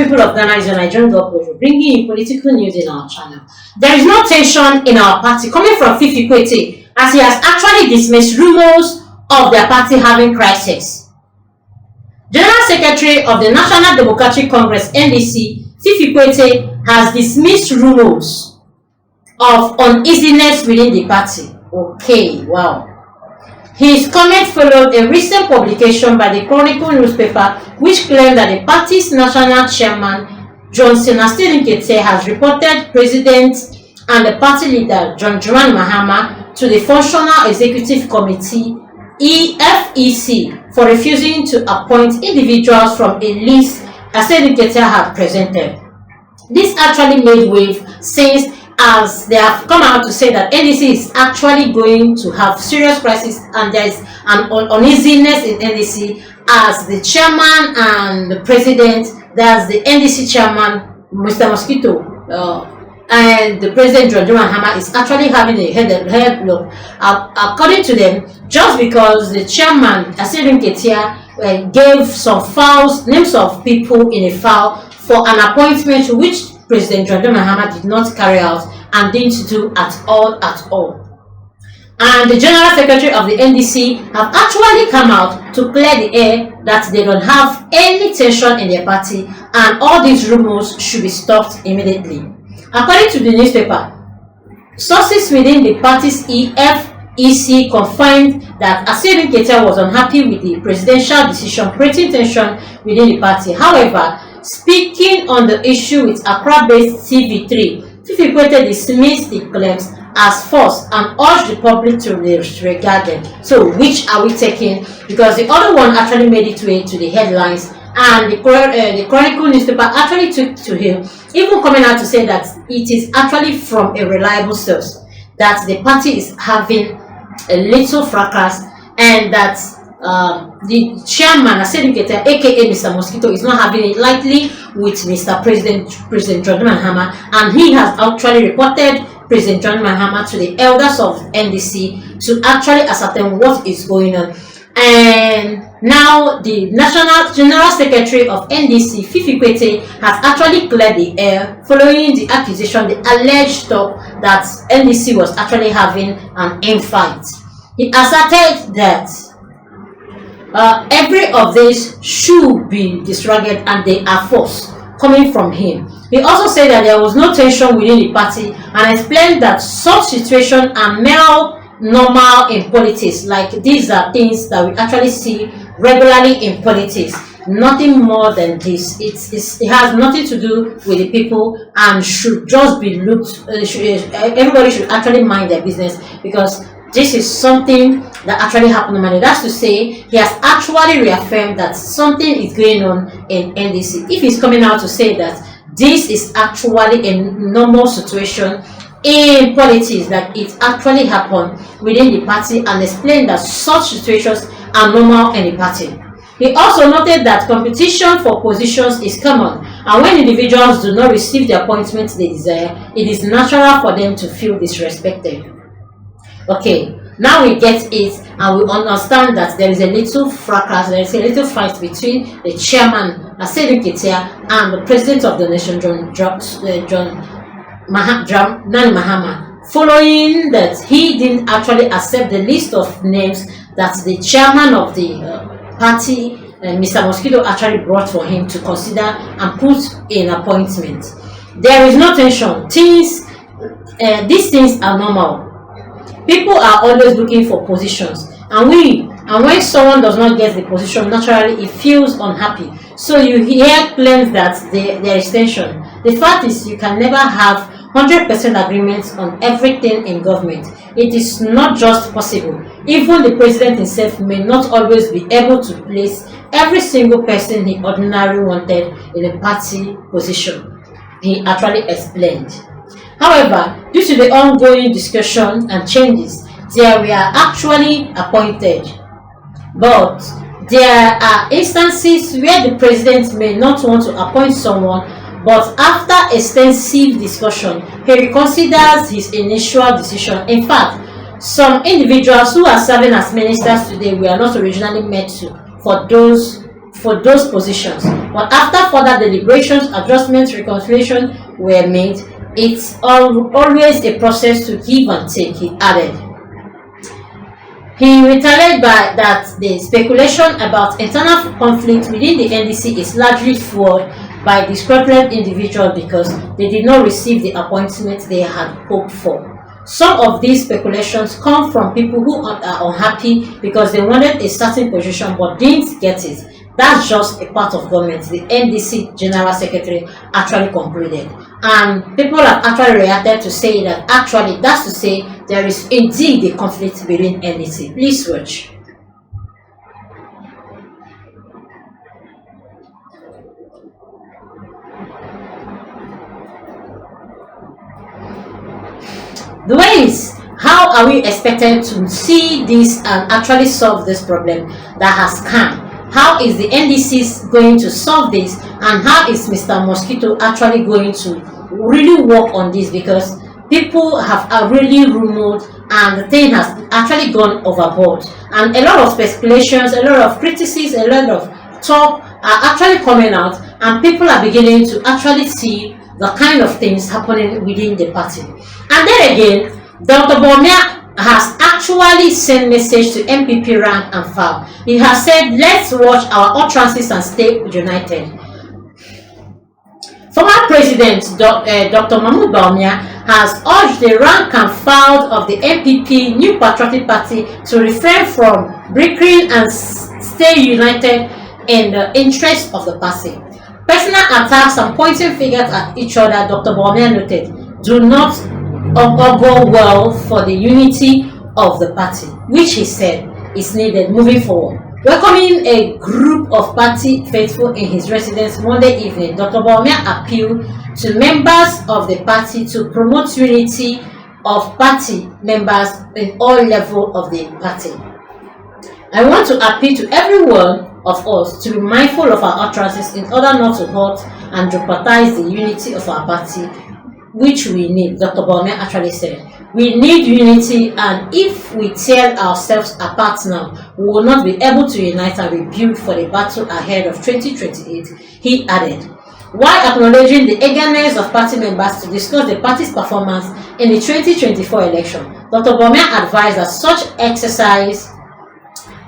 people of Ghana, is your Nigerian Government bringing in political news in our channel. There is no tension in our party coming from Fifi Kwetey, as he has actually dismissed rumors of their party having crisis. General Secretary of the National Democratic Congress (NDC), Fifi Kwetey, has dismissed rumors of uneasiness within the party. Okay, wow. His comment followed a recent publication by the Chronicle newspaper, which claimed that the party's national chairman, Johnson Kwetey, has reported President and the party leader, John Dramani Mahama, to the Functional Executive Committee (FEC) for refusing to appoint individuals from a list Kwetey had presented. This actually made wave since, as they have come out to say that NDC is actually going to have serious crisis, and there is an uneasiness in NDC as the chairman and the president, that's the NDC chairman, Mr. Mosquito, and the president, John Mahama, is actually having a head look. According to them, just because the chairman, Kwetey, gave some files, names of people in a file for an appointment which President John Mahama did not carry out and didn't do at all. And the General Secretary of the NDC have actually come out to clear the air that they don't have any tension in their party and all these rumors should be stopped immediately. According to the newspaper, sources within the party's FEC confirmed that Kwetey was unhappy with the presidential decision, creating tension within the party. However, speaking on the issue with Accra-based TV3, Fifi Kwetey dismissed the claims as false and urged the public to disregard them. So, which are we taking? Because the other one actually made its way to the headlines, and the Chronicle newspaper actually took to him, even coming out to say that it is actually from a reliable source that the party is having a little fracas, and that the chairman, Kwetey, aka Mr. Mosquito, is not having it lightly with Mr. President John Mahama, and he has actually reported President John Mahama to the elders of NDC to actually ascertain what is going on. And now the National General Secretary of NDC, Fifi Kwetey, has actually cleared the air following the accusation, the alleged talk that NDC was actually having an infight. He asserted that every of these should be disregarded and they are false, coming from him. He also said that there was no tension within the party and explained that such situations are normal in politics. Like, these are things that we actually see regularly in politics. Nothing more than this. It has nothing to do with the people and should just be looked. Everybody should actually mind their business, because this is something that actually happened normally. That's to say, he has actually reaffirmed that something is going on in NDC. If he's coming out to say that this is actually a normal situation in politics, that it actually happened within the party, and explain that such situations are normal in the party. He also noted that competition for positions is common, and when individuals do not receive the appointments they desire, it is natural for them to feel disrespected. Okay, now we get it, and we understand that there is a little fracas, there is a little fight between the chairman, Kwetey, and the president of the nation, John Mahama, following that he didn't actually accept the list of names that the chairman of the party, Mr. Mosquito, actually brought for him to consider and put in appointment. There is no tension. These things are normal. People are always looking for positions, and when someone does not get the position, naturally it feels unhappy. So you hear claims that there is tension. The fact is, you can never have 100% agreement on everything in government. It is not just possible. Even the president himself may not always be able to place every single person he ordinarily wanted in a party position. He actually explained. However, due to the ongoing discussion and changes, they were actually appointed. But there are instances where the president may not want to appoint someone, but after extensive discussion, he reconsiders his initial decision. In fact, some individuals who are serving as ministers today were not originally meant to for for those positions. But after further deliberations, adjustments, reconciliation were made. It's always a process to give and take, he added. He retaliated by that the speculation about internal conflict within the NDC is largely fueled by disgruntled individuals because they did not receive the appointment they had hoped for. Some of these speculations come from people who are unhappy because they wanted a certain position but didn't get it. That's just a part of government, the NDC General Secretary actually concluded. And people have actually reacted to say that actually that's to say there is indeed a conflict within NDC. Please watch. The way is, how are we expected to see this and actually solve this problem that has come? How is the NDC going to solve this, and how is Mr. Mosquito actually going to really work on this? Because people have really rumored and the thing has actually gone overboard, and a lot of speculations, a lot of criticism, a lot of talk are actually coming out, and people are beginning to actually see the kind of things happening within the party. And then again, Dr. Bawumia has actually sent message to MPP rank and file. He has said, let's watch our utterances and stay united. Former President Dr. Mahmoud Bawumia has urged the rank and file of the MPP New Patriotic Party to refrain from bickering and stay united in the interest of the party. Personal attacks and pointing fingers at each other, Dr. Bawumia noted, do not go well for the unity of the party, which he said is needed moving forward. Welcoming a group of party faithful in his residence Monday evening, Dr. Bawumia appealed to members of the party to promote unity of party members in all levels of the party. I want to appeal to every one of us to be mindful of our utterances in order not to hurt and jeopardize the unity of our party, which we need, Dr. Bawumia actually said. We need unity, and if we tear ourselves apart now, we will not be able to unite and rebuild for the battle ahead of 2028, he added. While acknowledging the eagerness of party members to discuss the party's performance in the 2024 election, Dr. Bawumia advised that such exercise,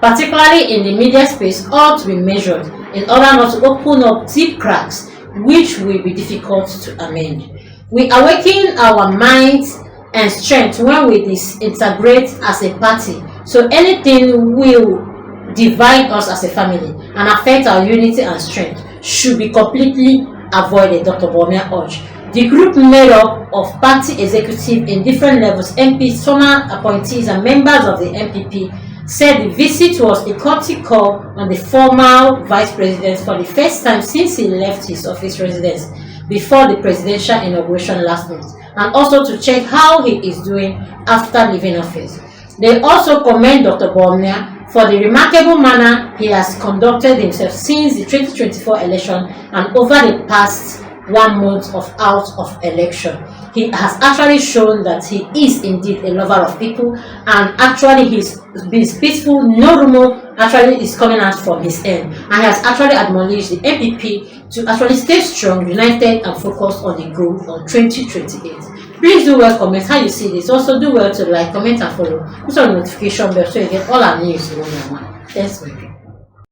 particularly in the media space, ought to be measured in order not to open up deep cracks which will be difficult to amend. We awaken our minds and strength when we disintegrate as a party, so anything will divide us as a family and affect our unity and strength should be completely avoided, Dr. Bawumia urged. The group made up of party executives in different levels, MPs, former appointees and members of the MPP, said the visit was a courtesy call on the former vice president for the first time since he left his office residence before the presidential inauguration last month, and also to check how he is doing after leaving office. They also commend Dr. Bawumia for the remarkable manner he has conducted himself since the 2024 election and over the past 1 month out of election. He has actually shown that he is indeed a lover of people, and actually he's been peaceful. No rumor actually is coming out from his end, and he has actually admonished the MPP to actually stay strong, united and focused on the goal on 2028. Please do well comment how you see this. Also do well to like, comment and follow. Put on the notification bell so you get all our news one by one. Thanks, my people.